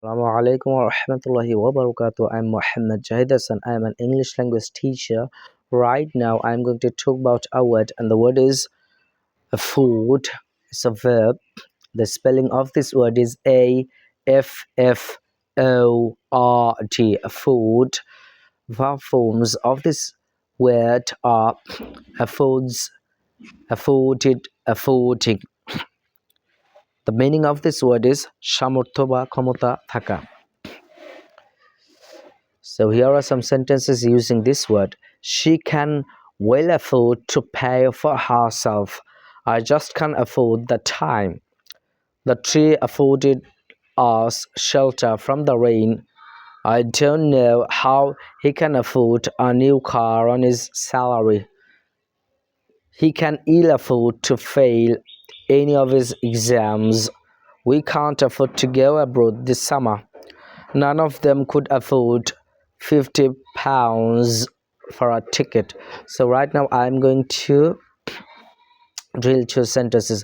Assalamu alaikum wa rahmatullahi wa barakatuh. I'm Muhammad Jahid Hassan. I'm an English language teacher. Right now, I'm going to talk about a word, and the word is a food. It's a verb. The spelling of this word is A-F-F-O-R-D. A food. Verb forms of this word are affords, afforded, affording. The meaning of this word is সামর্থ্য বা ক্ষমতা থাকা. So here are some sentences using this word. She can well afford to pay for herself. I just can't afford the time. The tree afforded us shelter from the rain. I don't know how he can afford a new car on his salary. He can ill afford to fail any of his exams. We can't afford to go abroad this summer. None of them could afford £50 for a ticket. So right now I'm going to drill two sentences.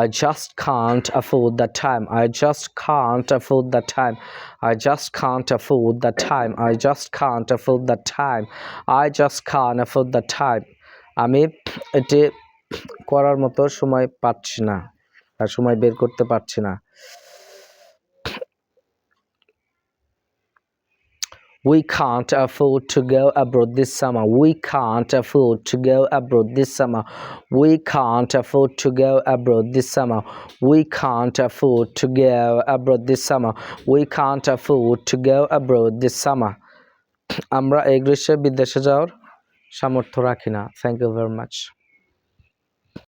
I just can't afford the time. I just can't afford the time. I just can't afford the time. I just can't afford the time. I just can't afford the time. আমি এটি করার মতো সময় পাচ্ছি না, আর সময় বের করতে পারছি না। We can't afford to go abroad this summer. We can't afford to go abroad this summer. We can't afford to go abroad this summer. We can't afford to go abroad this summer. We can't afford to go abroad this summer. আমরা এই গ্রীষ্মে বিদেশে যাওয়ার সামর্থ্য রাখি না। Thank you very much.